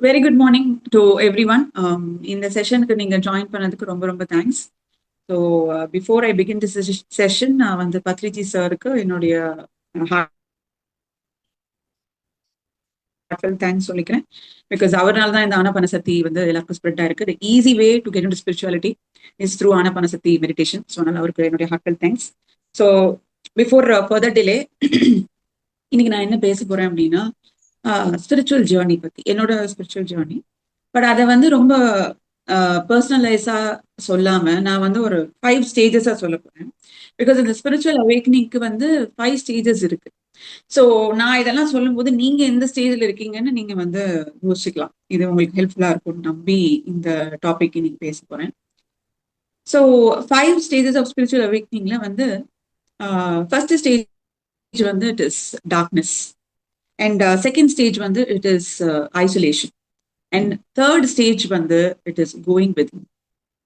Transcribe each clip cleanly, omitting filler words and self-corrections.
Very good morning to every one. இந்த செஷனுக்கு நீங்க join பண்ணதுக்கு ரொம்ப ரொம்ப thanks. So before I begin this session, நான் வந்து பத்ரிஜி சாருக்கு என்னுடைய தேங்க்ஸ் சொல்லிக்கிறேன். பிகாஸ் அவரால் தான் இந்த ஆனபனசக்தி வந்து எல்லாருக்கும் ஸ்ப்ரெட் ஆயிருக்கு. The easy way to get into spirituality is through Anapanasati meditation. So அதனால அவருக்கு என்னுடைய heartfelt thanks. So before further delay, இன்னைக்கு நான் என்ன பேச போறேன் அப்படின்னா, ஸ்பிரிச்சுவல் ஜேர்னி பத்தி, என்னோட ஸ்பிரிச்சுவல் ஜேர்னி. பட் அதை வந்து ரொம்ப பர்சனலைஸா சொல்லாம நான் வந்து ஒரு 5 ஸ்டேஜஸா சொல்ல போறேன். பிகாஸ் இந்த ஸ்பிரிச்சுவல் அவேக்கனிங்க்கு வந்து 5 ஸ்டேஜஸ் இருக்கு. ஸோ நான் இதெல்லாம் சொல்லும்போது நீங்க எந்த ஸ்டேஜ்ல இருக்கீங்கன்னு நீங்க வந்து யோசிக்கலாம். இது உங்களுக்கு ஹெல்ப்ஃபுல்லா இருக்கும்னு நம்பி இந்த டாபிக் இன்னைக்கு பேச போறேன். ஸோ 5 ஸ்டேஜஸ் ஆஃப் ஸ்பிரிச்சுவல் அவேக்கனிங்ல வந்து ஃபர்ஸ்ட் ஸ்டேஜ் வந்து it is darkness, and second stage வந்து it is isolation, and third stage வந்து it is going with,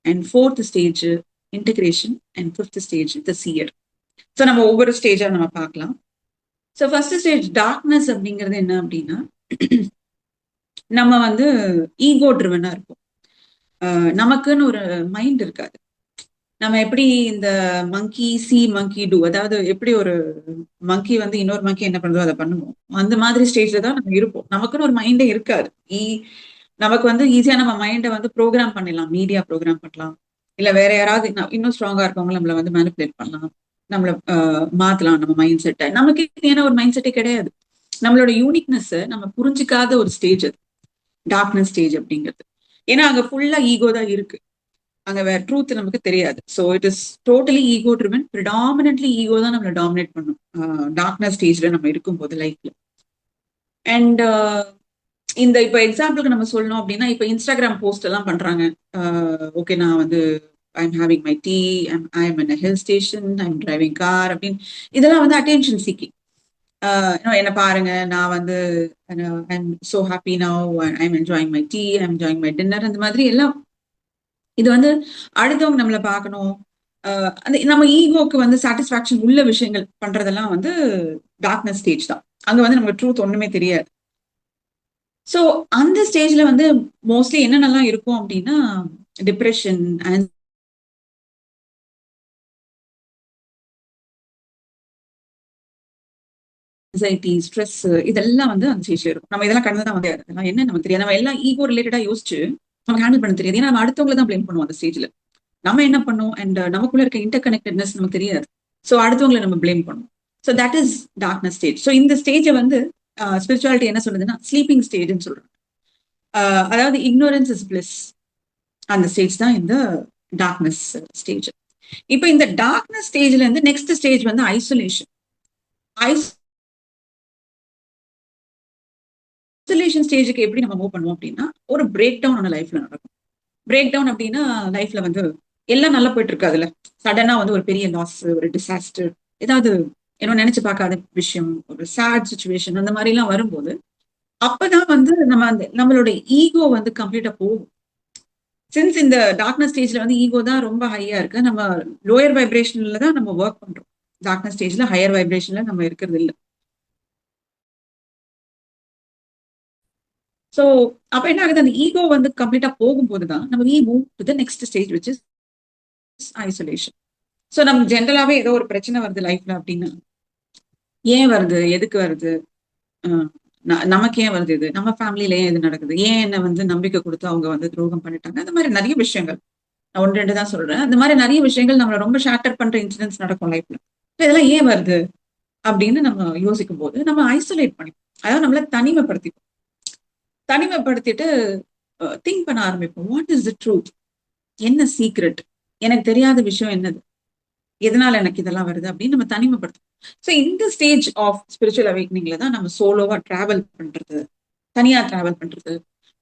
and fourth stage integration, and fifth stage the seer. So நம்ம ஒவ்வொரு ஸ்டேஜா நம்ம பார்க்கலாம். So first stage darkness அப்படிங்கிறது என்ன அப்படின்னா, நம்ம வந்து ஈகோ ட்ரிவனா இருக்கும். நமக்குன்னு ஒரு மைண்ட் இருக்காது. நம்ம எப்படி இந்த மங்கி சி மங்கி டூ, அதாவது எப்படி ஒரு மங்கி வந்து இன்னொரு மங்கி என்ன பண்ணுதோ அதை பண்ணுவோம், அந்த மாதிரி ஸ்டேஜ்ல தான் நம்ம இருப்போம். நமக்குன்னு ஒரு மைண்டே இருக்காது. நமக்கு வந்து ஈஸியா நம்ம மைண்டை வந்து ப்ரோக்ராம் பண்ணிடலாம், மீடியா ப்ரோக்ராம் பண்ணலாம், இல்ல வேற யாராவது இன்னும் ஸ்ட்ராங்கா இருக்கவங்க நம்மள வந்து மேனிபுலேட் பண்ணலாம், நம்மள மாத்தலாம் நம்ம மைண்ட் செட்டை. நமக்கு ஏன்னா ஒரு மைண்ட் செட்டே கிடையாது. நம்மளோட யூனிக்னஸ் நம்ம புரிஞ்சிக்காத ஒரு ஸ்டேஜ் அது டார்க்னஸ் ஸ்டேஜ் அப்படிங்கிறது. ஏன்னா அங்க ஃபுல்லா ஈகோ தான் இருக்கு, அங்க வேற ட்ரூத் நமக்கு தெரியாது. So it is totally ego driven. Predominantly ego தான் நம்மளை டாமினேட் பண்ணும் டார்க்னஸ் ஸ்டேஜ்ல நம்ம இருக்கும்போது லைஃப்ல. அண்ட் இந்த இப்போ எக்ஸாம்பிளுக்கு நம்ம சொல்லணும் அப்படின்னா, இப்போ இன்ஸ்டாகிராம் போஸ்ட் எல்லாம் பண்றாங்க. ஓகே, நான் வந்து I'm having my tea, I'm in hill station, I'm driving car அப்படின்னு. இதெல்லாம் வந்து அட்டென்ஷன் சீக்கிங். என்ன பாருங்க, நான் வந்து I'm so happy now, I'm enjoying my tea, I'm enjoying my dinner, அந்த மாதிரி எல்லாம். இது வந்து அடுத்தவங்க நம்மளை பார்க்கணும், அந்த நம்ம ஈகோக்கு வந்து சாட்டிஸ்பாக்சன் உள்ள விஷயங்கள் பண்றதெல்லாம் வந்து டார்க்னஸ் ஸ்டேஜ் தான். அங்க வந்து நமக்கு ட்ரூத் ஒண்ணுமே தெரியாது. ஸோ அந்த ஸ்டேஜ்ல வந்து மோஸ்ட்லி என்னென்னலாம் இருக்கும் அப்படின்னா, டிப்ரெஷன், ஆன்சைட்டி, ஸ்ட்ரெஸ், இதெல்லாம் வந்து அந்த ஸ்டேஜ்ல இருக்கும். நம்ம இதெல்லாம் கடந்துதான் வந்து அதெல்லாம் என்ன நமக்கு தெரியாது. நம்ம எல்லாம் ஈகோ ரிலேட்டடா யோசிச்சு நமக்கு ஹேண்டில் பண்ண தெரியாது. ஏன்னா நம்ம அடுத்தவங்களை தான் பிளேம் பண்ணுவோம் அந்த ஸ்டேஜ்ல. நம்ம என்ன பண்ணுவோம், அண்ட் நமக்குள்ள இருக்க இன்டர் கனெக்டட்னஸ் நமக்கு தெரியாது. ஸோ அடுத்தவங்களை நம்ம பிளேம் பண்ணுவோம். So that is darkness stage. So இந்த ஸ்டேஜை வந்து ஸ்பிரிச்சுவாலிட்டி என்ன சொல்லுதுன்னா ஸ்லீப்பிங் ஸ்டேஜ்னு சொல்றாங்க. அதாவது இக்னோரன்ஸ் இஸ் பிளிஸ், அந்த ஸ்டேஜ் தான் இந்த டார்க்னஸ் ஸ்டேஜ். இப்போ இந்த டார்க்னஸ் ஸ்டேஜ்ல இருந்து நெக்ஸ்ட் ஸ்டேஜ் வந்து ஐசோலேஷன். ஐசோலேஷன் ஸ்டேஜுக்கு எப்படி நம்ம மூவ் பண்ணுவோம் அப்படின்னா, ஒரு பிரேக் டவுன் ஒன்று லைஃப்ல நடக்கும். பிரேக் டவுன் அப்படின்னா லைஃப்ல வந்து எல்லாம் நல்லா போயிட்டு இருக்காதுல்ல, சடனா வந்து ஒரு பெரிய லாஸ், ஒரு டிசாஸ்டர், ஏதாவது என்ன நினைச்சு பார்க்காத விஷயம், ஒரு சேட் சுச்சுவேஷன், அந்த மாதிரி எல்லாம் வரும்போது அப்பதான் வந்து நம்ம அந்த நம்மளோட ஈகோ வந்து கம்ப்ளீட்டா போகும். சின்ஸ் இந்த டார்க்னஸ் ஸ்டேஜ்ல வந்து ஈகோ தான் ரொம்ப ஹையா இருக்கு, நம்ம லோயர் வைப்ரேஷன்ல தான் நம்ம ஒர்க் பண்றோம். டார்க்னஸ் ஸ்டேஜ்ல ஹையர் வைப்ரேஷன்ல நம்ம இருக்கிறது இல்லை. ஸோ அப்ப என்ன ஆகுது, அந்த ஈகோ வந்து கம்ப்ளீட்டா போகும்போதுதான் நம்ம we move to the next stage which is isolation. So நம்ம ஜென்ரலாவே ஏதோ ஒரு பிரச்சனை வருது லைஃப்ல அப்படின்னா, ஏன் வருது, எதுக்கு வருது, நமக்கு ஏன் வருது, இது நம்ம ஃபேமிலியில ஏன் இது நடக்குது, ஏன் என்ன வந்து நம்பிக்கை கொடுத்து அவங்க வந்து துரோகம் பண்ணிட்டாங்க, அந்த மாதிரி நிறைய விஷயங்கள். நான் 1-2 தான் சொல்றேன். அந்த மாதிரி நிறைய விஷயங்கள் நம்மளை ரொம்ப ஷேட்டர் பண்ற இன்சிடென்ட்ஸ் நடக்கும் லைஃப்ல. இதெல்லாம் ஏன் வருது அப்படின்னு நம்ம யோசிக்கும் போது நம்ம ஐசோலேட் பண்ணிப்போம். அதாவது நம்மள தனிமைப்படுத்திட்டு திங்க் பண்ண ஆரம்பிப்போம். வாட் இஸ் த ட்ரூத், என்ன சீக்ரெட், எனக்கு தெரியாத விஷயம் என்னது, எதனால எனக்கு இதெல்லாம் வருது அப்படின்னு நம்ம தனிமைப்படுத்தும். ஸோ இந்த ஸ்டேஜ் ஆஃப் ஸ்பிரிச்சுவல் அவேக்னிங்ல தான் நம்ம சோலோவா டிராவல் பண்றது, தனியா டிராவல் பண்றது,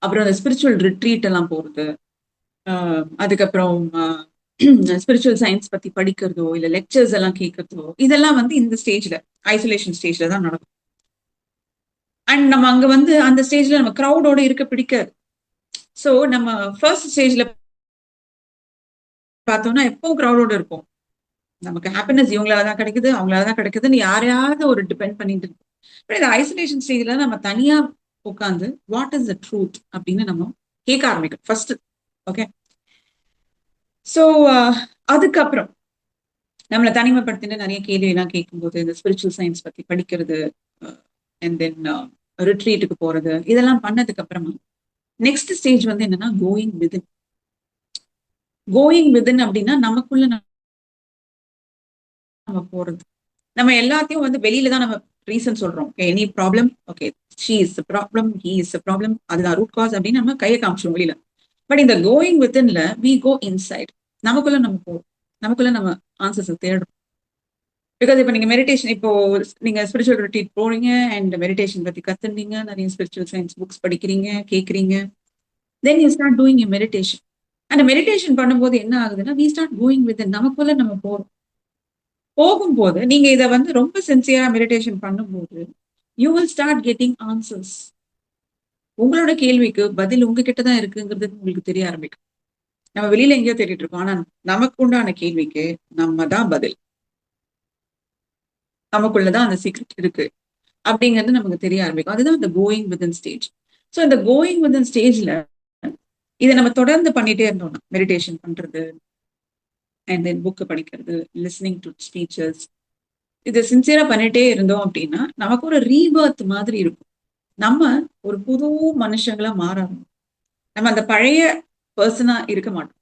அப்புறம் அந்த ஸ்பிரிச்சுவல் ரிட்ரீட் எல்லாம் போறது, அதுக்கப்புறம் ஸ்பிரிச்சுவல் சயின்ஸ் பத்தி படிக்கிறதோ இல்ல லெக்சர்ஸ் எல்லாம் கேட்கறதோ, இதெல்லாம் வந்து இந்த ஸ்டேஜ்ல ஐசோலேஷன் ஸ்டேஜ்ல தான் நடக்கும். அண்ட் நம்ம அங்க வந்து அந்த ஸ்டேஜ்ல நம்ம கிரௌடோட இருக்க பிடிக்காது. ஸோ நம்ம ஃபர்ஸ்ட் ஸ்டேஜ்ல பார்த்தோம்னா எப்பவும் கிரௌடோட இருப்போம். நமக்கு ஹாப்பினஸ் இவங்களாலதான் கிடைக்குது, அவங்களாலதான் கிடைக்குதுன்னு யாரையாவது ஒரு டிபெண்ட் பண்ணிட்டு இருக்கும். பட் இந்த ஐசோலேஷன் ஸ்டேஜ்ல நம்ம தனியா உட்காந்து வாட் இஸ் த ட்ரூத் அப்படின்னு நம்ம கேட்க ஆரம்பிக்கும் ஃபர்ஸ்ட். ஓகே, ஸோ அதுக்கப்புறம் நம்மளை தனிமைப்படுத்திட்டு நிறைய கேள்வி எல்லாம் கேட்கும்போது இந்த ஸ்பிரிச்சுவல் சயின்ஸ் பத்தி படிக்கிறது அண்ட் தென் ரிட்ரீட்டுக்கு போறது இதெல்லாம் பண்ணதுக்கு அப்புறமா நெக்ஸ்ட் ஸ்டேஜ் வந்து என்னன்னா கோயிங் விதின். கோயிங் விதின் அப்படின்னா நமக்குள்ள நம்ம போறது. நம்ம எல்லாத்தையும் வந்து வெளியில தான் நம்ம ரீசன் சொல்றோம். Any problem, okay she is problem, he is problem, அதுதான் ரூட் காஸ் அப்படின்னு நம்ம கையை காமிச்சோம் வெளியில. பட் இந்த கோயிங் வித்தின்ல வி கோ இன்சைட். நமக்குள்ள நம்ம போறோம், நமக்குள்ள நம்ம ஆன்சர்ஸ் தேடுறோம். பிகாஸ் இப்போ நீங்க மெடிடேஷன், இப்போ நீங்க ஸ்பிரிச்சுவல் ரிட்ரீட் போறீங்க அண்ட் மெடிடேஷன் பத்தி கத்துனீங்க, நிறைய ஸ்பிரிச்சுவல் சயின்ஸ் புக்ஸ் படிக்கிறீங்க, கேட்குறீங்க, then you start doing a meditation. அந்த மெடிடேஷன் பண்ணும்போது என்ன ஆகுதுன்னா வி ஸ்டார்ட் கோயிங் வித் நமக்குள்ள நம்ம போறோம். போகும்போது நீங்க இதை வந்து ரொம்ப சின்சியரா மெடிடேஷன் பண்ணும்போது you will start getting answers. உங்களோட கேள்விக்கு பதில் உங்ககிட்ட தான் இருக்குங்கிறது உங்களுக்கு தெரிய ஆரம்பிக்கும். நம்ம வெளியில எங்கேயோ தேடிட்டு இருக்கோம், ஆனா நமக்கு உண்டான கேள்விக்கு நம்ம தான் பதில், நமக்குள்ளதான் அந்த சீக்ரெட் இருக்கு அப்படிங்கிறது நமக்கு தெரிய ஆரம்பிக்கும். அதுதான் இந்த கோயிங் வித்தின் ஸ்டேஜ். ஸோ இந்த கோயிங் வித்தின் ஸ்டேஜ்ல இதை நம்ம தொடர்ந்து பண்ணிட்டே இருந்தோம்னா, மெடிடேஷன் பண்றது அண்ட் தென் புக்கு படிக்கிறது, லிஸ்னிங் டு ஸ்பீச்சஸ், இதை சின்சியரா பண்ணிட்டே இருந்தோம் அப்படின்னா நமக்கு ஒரு ரீபர்த் மாதிரி இருக்கும். நம்ம ஒரு புது மனுஷங்களா மாறணும். நம்ம அந்த பழைய பர்சனா இருக்க மாட்டோம்.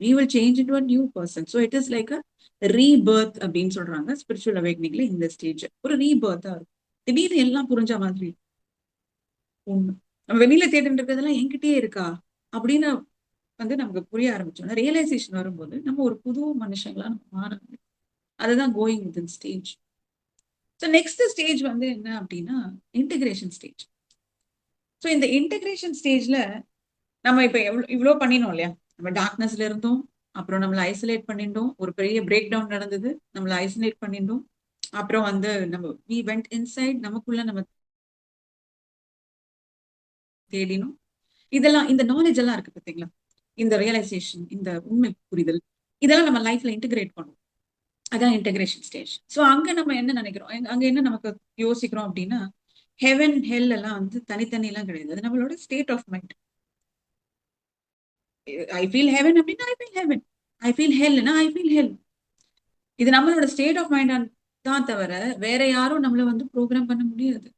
we will change into a new person. So it is like a rebirth அப்படின்னு சொல்றாங்க ஸ்பிரிச்சுவல் அவேக்னிங்ல. இந்த ஸ்டேஜ் ஒரு ரீபர்த்தா இருக்கும். திடீர்னு எல்லாம் புரிஞ்ச மாதிரி ஒண்ணு நம்ம வெளியில தேடிட்டு இருக்கிறதெல்லாம் என்கிட்டயே இருக்கா அப்படின்னு வந்து நமக்கு புரிய ஆரம்பிச்சோம். ரியலைசேஷன் வரும்போது நம்ம ஒரு புது மனுஷங்களா நம்ம மாறணும். அதுதான் going with stage. So next stage வந்து என்ன அப்படின்னா இன்டகிரேஷன் ஸ்டேஜ். ஸோ இந்த இன்டகிரேஷன் ஸ்டேஜ்ல நம்ம இப்ப இவ்வளோ பண்ணினோம் இல்லையா. நம்ம டார்க்னஸ்ல இருந்தோம், அப்புறம் நம்மளை ஐசோலேட் பண்ணிட்டோம், ஒரு பெரிய பிரேக் டவுன் நடந்தது, நம்மளை ஐசோலேட் பண்ணிட்டோம், அப்புறம் வந்து நம்ம வி வெண்ட் இன்சைட், நமக்குள்ள நம்ம தேடினோம். இதெல்லாம் இந்த நாலேஜ் எல்லாம் இருக்கு பார்த்தீங்களா, இந்த ரியலைசேஷன், இந்த உண்மை புரிதல், இதெல்லாம் நம்ம லைஃப்ல இன்டிகிரேட் பண்ணுவோம். அதான் இன்டகிரேஷன் ஸ்டேஜ். ஸோ அங்க நம்ம என்ன நினைக்கிறோம், அங்க என்ன நமக்கு யோசிக்கிறோம் அப்படின்னா ஹெவன் ஹெல் எல்லாம் வந்து தனித்தனி எல்லாம் கிடையாது. அது நம்மளோட state of mind. I feel heaven அப்படின்னா I feel heaven, I feel ஹெல்னா ஐ ஃபீல் ஹெல். இது நம்மளோட ஸ்டேட் ஆஃப் மைண்ட் தான் தவிர வேற யாரும் நம்மள வந்து ப்ரோக்ராம் பண்ண முடியாது.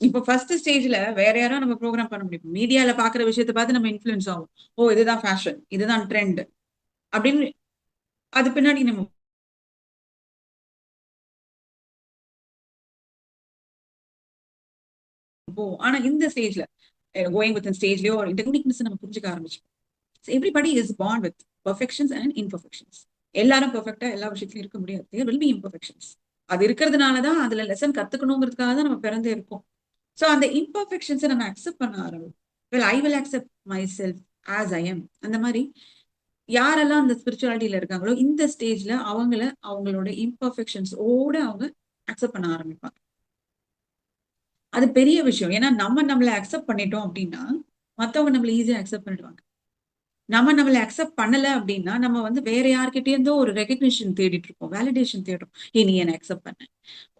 இப்போ ஃபர்ஸ்ட் ஸ்டேஜ்ல வேற யாரும் நம்ம ப்ரோக்ராம் பண்ண முடியும். மீடியால பாக்குற விஷயத்தை பார்த்து நம்ம இன்ஃபுளுன்ஸ் ஆகும். ஓ இதுதான் ஃபேஷன், இதுதான் ட்ரெண்ட் அப்படின்னு அது பின்னாடி நம்ம போவோம். ஆனா இந்த ஸ்டேஜ்ல கோயிங் வித் ஸ்டேஜ்லயோ யூனிக்னஸ் நம்ம புரிஞ்சுக்க ஆரம்பிச்சோம். Everybody is born with perfections and imperfections. எல்லாரும் பெர்ஃபெக்டா எல்லா விஷயத்திலும் இருக்க முடியாது. There will be imperfections. அது இருக்கிறதுனாலதான் அதுல லெசன் கத்துக்கணுங்கிறதுக்காக தான் நம்ம பிறந்தே இருக்கோம். ஸோ அந்த இம்பர்ஃபெக்ஷன்ஸை நம்ம அக்செப்ட் பண்ண ஆரம்பிக்கும். Well I will accept my self as I am. அந்த மாதிரி யாரெல்லாம் அந்த ஸ்பிரிச்சுவாலிட்டியில இருக்காங்களோ இந்த ஸ்டேஜ்ல அவங்களோட இம்பர்ஃபெக்ஷன்ஸ் ஓட அவங்க அக்செப்ட் பண்ண ஆரம்பிப்பாங்க. அது பெரிய விஷயம். ஏன்னா நம்மளை அக்செப்ட் பண்ணிட்டோம் அப்படின்னா மத்தவங்க நம்மள ஈஸியா அக்செப்ட் பண்ணிடுவாங்க. நம்மளை அக்செப்ட் பண்ணல அப்படின்னா நம்ம வந்து வேற யார்கிட்ட இருந்தோ ஒரு ரெகக்னிஷன் தேடிட்டு இருப்போம், வேலிடேஷன் தேடுறோம். நீ என்னை அக்செப்ட் பண்ண,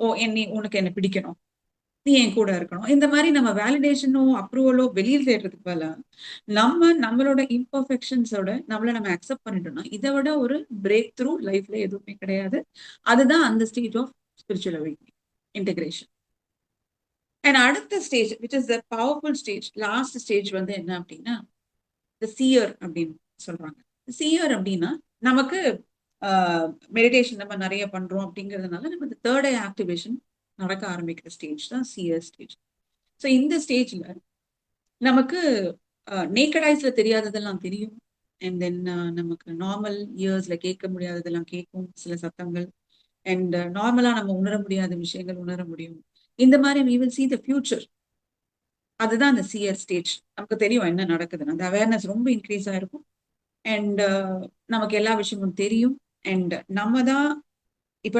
ஓ உனக்கு என்ன பிடிக்கணும், நீ என் கூட இருக்கணும். இந்த மாதிரி நம்ம வேலிடேஷனோ அப்ரூவலோ வெளியில் தேடுறதுக்கு பதிலா நம்மளோட இம்பர்ஃபெக்ஷன்ஸோட நம்ம அக்செப்ட் பண்ணிட்டோம்னா இதை விட ஒரு பிரேக் த்ரூ லைஃப்ல எதுவுமே கிடையாது. அதுதான் அந்த stage of spiritual awakening, integration. And அடுத்த stage which is the powerful stage, last stage வந்து என்ன அப்படின்னா த சீயர் அப்படின்னு சொல்றாங்க. சீயர் அப்படின்னா நமக்கு மெடிடேஷன் நம்ம நிறைய பண்றோம் அப்படிங்கிறதுனால நம்ம இந்த தேர்ட் ஐ ஆக்டிவேஷன் நடக்க ஆரம்பிக்கிற ஸ்டேஜ் தான் சீயர் ஸ்டேஜ். ஸோ இந்த ஸ்டேஜ்ல நமக்கு நேக்கட் ஐஸ்ல தெரியாததெல்லாம் தெரியும். அண்ட் தென் நமக்கு நார்மல் இயர்ஸ்ல கேட்க முடியாததெல்லாம் கேட்கும், சில சத்தங்கள். அண்ட் நார்மலா நம்ம உணர முடியாத விஷயங்கள் உணர முடியும். இந்த மாதிரி we will see the future. அதுதான் அந்த சியர் ஸ்டேஜ். நமக்கு தெரியும் என்ன நடக்குதுன்னு, அந்த அவேர்னஸ் ரொம்ப இன்க்ரீஸ் ஆயிருக்கும். அண்ட் நமக்கு எல்லா விஷயமும் தெரியும். அண்ட் நம்ம தான் இப்போ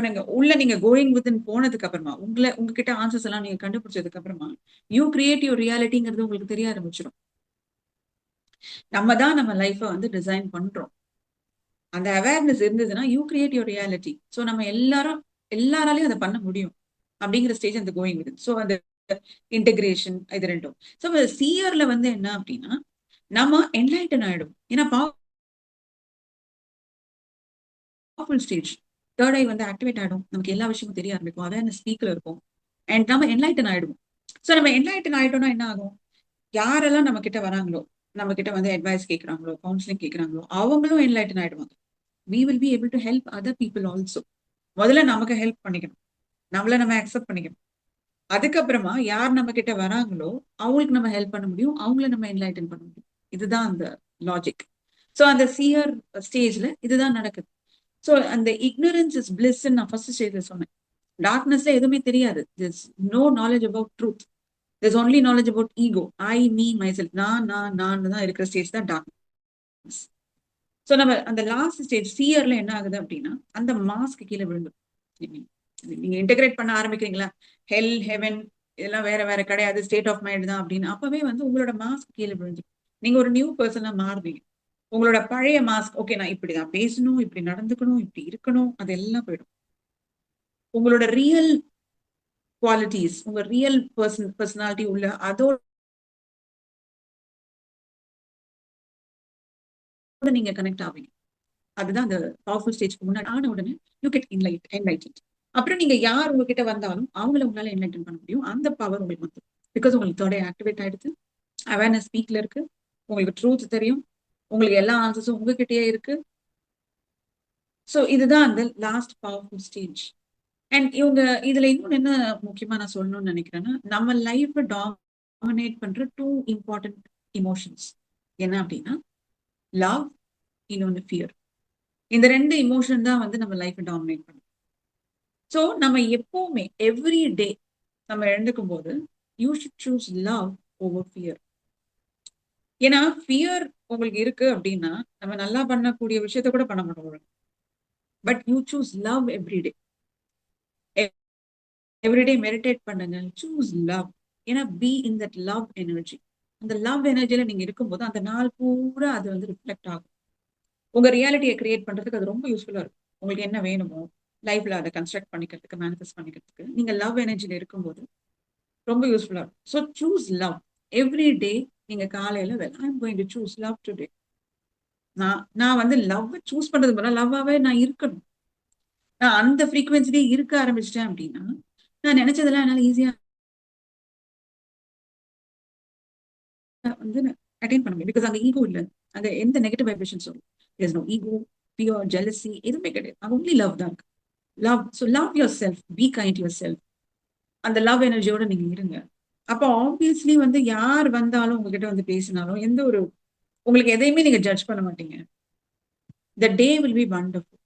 நீங்க கோயிங் வித்தின் போனதுக்கு அப்புறமா உங்ககிட்ட ஆன்சர்ஸ் எல்லாம் நீங்க கண்டுபிடிச்சதுக்கு அப்புறமா யூ கிரியேட் யுவர் ரியாலிட்டிங்கிறது உங்களுக்கு தெரிய ஆரம்பிச்சிடும். நம்ம தான் நம்ம லைஃபை வந்து டிசைன் பண்றோம். அந்த அவேர்னஸ் இருந்ததுன்னா you create your reality. So நம்ம எல்லாராலையும் அதை பண்ண முடியும் அப்படிங்கிற ஸ்டேஜ் அந்த கோயிங் வித். ஸோ அந்த இன்டகிரேஷன் இது ரெண்டும். ஸோ சியர்ல வந்து என்ன அப்படின்னா நம்ம என்லைட்டன் ஆயிடும். ஏன்னா பவர்ஃபுல் ஸ்டேஜ் தேர்ட் ஐ வந்து ஆக்டிவேட் ஆயிடும். நமக்கு எல்லா விஷயமும் தெரிய ஆரம்பிக்கும். அவேர்னஸ் ஸ்பீக்ல இருக்கும். அண்ட் நம்ம என்லைட்டன் ஆயிடுவோம். ஸோ நம்ம என்லைட்டன் ஆயிட்டோம்னா என்ன ஆகும்? யாரெல்லாம் நம்ம கிட்ட வராங்களோ, நம்ம கிட்ட வந்து அட்வைஸ் கேட்கறாங்களோ, கவுன்சிலிங் கேட்கறாங்களோ, அவங்களும் என்லைட்டன் ஆயிடுவாங்க. we will be able to help other people also. முதல்ல நமக்கு ஹெல்ப் பண்ணிக்கணும். நம்மள நம்ம அக்செப்ட் பண்ணிக்கணும். அதுக்கப்புறமா யார் நம்ம கிட்ட வராங்களோ அவங்களுக்கு நம்ம ஹெல்ப் பண்ண முடியும், அவங்கள நம்ம என்லைட்டன் பண்ண முடியும். இதுதான் அந்த லாஜிக். ஸோ அந்த சியர் ஸ்டேஜ்ல இதுதான் நடக்குது. ஸோ அந்த இக்னரன்ஸ் இஸ் பிளிஸ் நான் ஃபர்ஸ்ட் ஸ்டேஜ்ல சொன்னேன். டார்க்னஸ்ல எதுவுமே தெரியாது. This no knowledge about truth. This only knowledge about ego. I me myself. நான் தான் இருக்கிற ஸ்டேஜ் தான் டார்க்னஸ். ஸோ நம்ம அந்த லாஸ்ட் ஸ்டேஜ் சியர்ல என்ன ஆகுது அப்படின்னா அந்த மாஸ்க் கீழே விழுந்துடும். நீங்க இன்டெகிரேட் பண்ண ஆரம்பிக்கிறீங்களா, ஹெல் ஹெவன் இதெல்லாம் வேற வேற கிடையாது, ஸ்டேட் ஆஃப் மைண்ட் தான் அப்படின்னு, அப்பவே வந்து உங்களோட மாஸ்க் கீழே விழுந்துடும். நீங்க ஒரு நியூ பர்சனா மாறுவீங்க. உங்களோட பழைய மாஸ்க், ஓகே நான் இப்படிதான் பேசணும், இப்படி நடந்துக்கணும், இப்படி இருக்கணும், அதெல்லாம் போயிடும். உங்களோட ரியல் குவாலிட்டிஸ், உங்க ரியல் பர்சனாலிட்டி உள்ள அதோட நீங்க கனெக்ட் ஆவீங்க. அதுதான் அந்த பவர்ஃபுல் ஸ்டேஜ்க்கு முன்னாடி ஆன உடனே யூ கெட் என்லைட்டட். அப்புறம் நீங்க யார் உங்ககிட்ட வந்தாலும் அவங்கள உங்களால என்லைட்டன் பண்ண முடியும். அந்த பவர் உங்களுக்கு வந்து பிகாஸ் உங்களுக்கு தேர்ட் ஆக்டிவேட் ஆயிடுது, அவேர்னஸ் ஸ்பீக்ல இருக்கு, உங்களுக்கு ட்ரூத் தெரியும், உங்களுக்கு எல்லா ஆன்சர்ஸும் உங்ககிட்டயே இருக்கு. ஸோ இதுதான் அந்த லாஸ்ட் பவர்ஃபுல் ஸ்டேஜ். அண்ட் இவங்க இதுல இன்னொன்னு என்ன முக்கியமா நான் சொல்லணும்னு நினைக்கிறேன்னா, நம்ம லைஃப் டாமினேட் பண்ற 2 இம்பார்ட்டன்ட் இமோஷன்ஸ் என்ன அப்படின்னா லவ், இன்னொன்னு ஃபியர். இந்த 2 இமோஷன் தான் வந்து நம்ம லைஃப் டாமினேட் பண்ணும். ஸோ நம்ம எப்பவுமே எவ்ரி டே நம்ம எழுந்துக்கும் போது you should choose love over fear. ஏன்னா ஃபியர் உங்களுக்கு இருக்கு அப்படின்னா நம்ம நல்லா பண்ணக்கூடிய விஷயத்த கூட பண்ண மாட்டோம். But you choose love everyday. Everyday meditate பண்ணுங்க, சூஸ் லவ். ஏன்னா be in that love energy. அந்த லவ் எனர்ஜியில நீங்க இருக்கும்போது அந்த நாள் பூரா அது வந்து ரிஃப்ளெக்ட் ஆகும். உங்க ரியாலிட்டியை கிரியேட் பண்றதுக்கு அது ரொம்ப யூஸ்ஃபுல்லா இருக்கும். உங்களுக்கு என்ன வேணுமோ லைஃப்ல அதை கன்ஸ்ட்ரக்ட் பண்ணிக்கிறதுக்கு, மேனிஃபெஸ்ட் பண்ணிக்கிறதுக்கு நீங்க லவ் எனர்ஜியில இருக்கும்போது ரொம்ப யூஸ்ஃபுல்லா இருக்கும். So choose love every day. நீங்க காலையில I'm going to choose love today. நான் வந்து லவ் சூஸ் பண்றது போல லவ்வாவே நான் இருக்கணும். நான் அந்த ஃப்ரீக்வன்சிலே இருக்க ஆரம்பிச்சிட்டேன் அப்படின்னா நான் நினைச்சதெல்லாம் என்னால ஈஸியா வந்து அட்டைன் பண்ண முடியும். பிகாஸ் அங்க ஈகோ இல்லை, அங்க எந்த நெகட்டிவ் வைப்ரேஷன்ஸ் வரும். there's no ego, fear, jealousy எதுவுமே கிடையாது. அங்க ஒன்லி லவ் தான் இருக்கு. Love. So love your self, be kind your self. அந்த லவ் எனர்ஜியோட நீங்க இருங்க. அப்போ ஆப்வியஸ்லி வந்து யார் வந்தாலும் உங்ககிட்ட வந்து பேசினாலும் எந்த ஒரு உங்களுக்கு எதையுமே நீங்க ஜட்ஜ் பண்ண மாட்டீங்க. The day will be wonderful.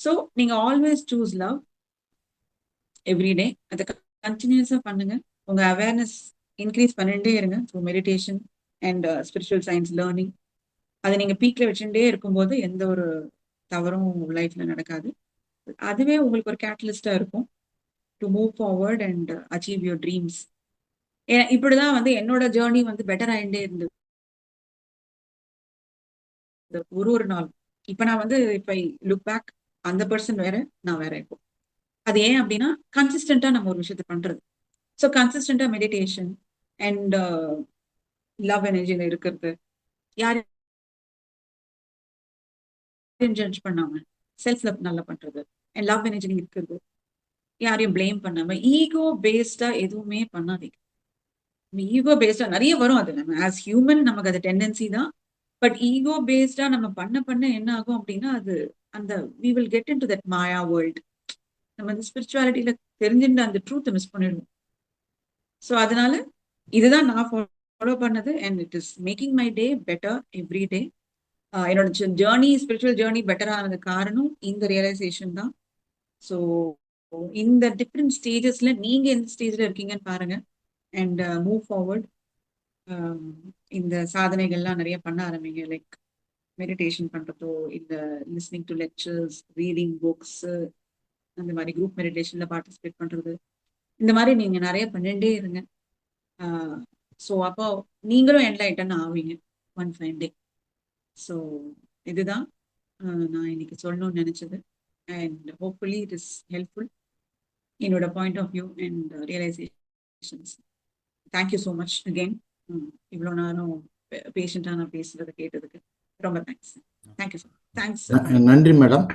So நீங்க ஆல்வேஸ் சூஸ் லவ் எவ்ரிடே. அதை கண்டினியூஸா பண்ணுங்க. உங்க அவேர்னஸ் இன்க்ரீஸ் பண்ணிட்டே இருங்க through meditation and spiritual science learning. அதை நீங்க பீக்ல வச்சுட்டே இருக்கும்போது எந்த ஒரு தவறும் லைஃப்ல நடக்காது. அதுவே உங்களுக்கு ஒரு கேட்டலிஸ்டா இருக்கும் to move forward and achieve your dreams. இப்படிதான் வந்து என்னோட ஜேர்னி வந்து பெட்டர் ஆயிட்டே இருந்தது ஒரு ஒரு நாள். இப்ப நான் வந்து இப்ப லுக் பேக், அந்த பர்சன் வேற, நான் வேற. இப்போ அது ஏன் அப்படின்னா கன்சிஸ்டன்டா நம்ம ஒரு விஷயத்த பண்றது. ஸோ கன்சிஸ்டன்டா மெடிடேஷன் அண்ட் லவ் எனர்ஜியில இருக்கிறது, யாரையும் ஜட்ஜ் பண்ணாம செல்ஃப் லவ் நல்லா பண்றது அண்ட் லவ் எனர்ஜி இருக்கிறது, யாரையும் பிளேம் பண்ணாம ஈகோ பேஸ்டா எதுவுமே பண்ணாதீங்க. ஈகோ பேஸ்டா நிறைய வரும். அது நம்ம ஆஸ் ஹியூமன் நமக்கு அது டெண்டன்சி தான். பட் ஈகோ பேஸ்டா நம்ம பண்ண பண்ண என்ன ஆகும் அப்படின்னா அது அந்த we will get into that Maya world. நம்ம அந்த ஸ்பிரிச்சுவாலிட்டியில தெரிஞ்சுட்டு அந்த ட்ரூத்தை மிஸ் பண்ணிடுவோம். ஸோ அதனால இதுதான் நான் ஃபாலோ பண்ணது and it is making my day better every day. என்னோட ஜேர்னி, ஸ்பிரிச்சுவல் ஜேர்னி பெட்டர் ஆனது காரணம் இந்த ரியலைசேஷன் தான். ஸோ இந்த டிஃப்ரெண்ட் ஸ்டேஜஸ்ல நீங்க எந்த ஸ்டேஜ்ல இருக்கீங்கன்னு பாருங்க அண்ட் மூவ் ஃபார்வர்ட். இந்த சாதனைகள்லாம் நிறைய பண்ண ஆரம்பிங்க. லைக் மெடிடேஷன் பண்றதோ, இல்ல listening to lectures, reading books, அந்த மாதிரி குரூப் மெடிடேஷன்ல பார்ட்டிசிபேட் பண்றது, இந்த மாதிரி நீங்க நிறைய பண்ணிட்டே இருங்க. ஸோ அப்போ நீங்களும் என்லைட்டன் ஆவீங்க ஒன் ஃபைன் டே. ஸோ இதுதான் நான் இன்னைக்கு சொல்லணும்னு நினைச்சது. And hopefully it is helpful என்னோட point of view and realisation. Thank you so much again. இவ்வளோ நானும் பேஷண்டாக நான் பேசுறதை கேட்டதுக்கு ரொம்ப தேங்க்ஸ். தேங்க்யூ. தேங்க்ஸ். நன்றி மேடம்.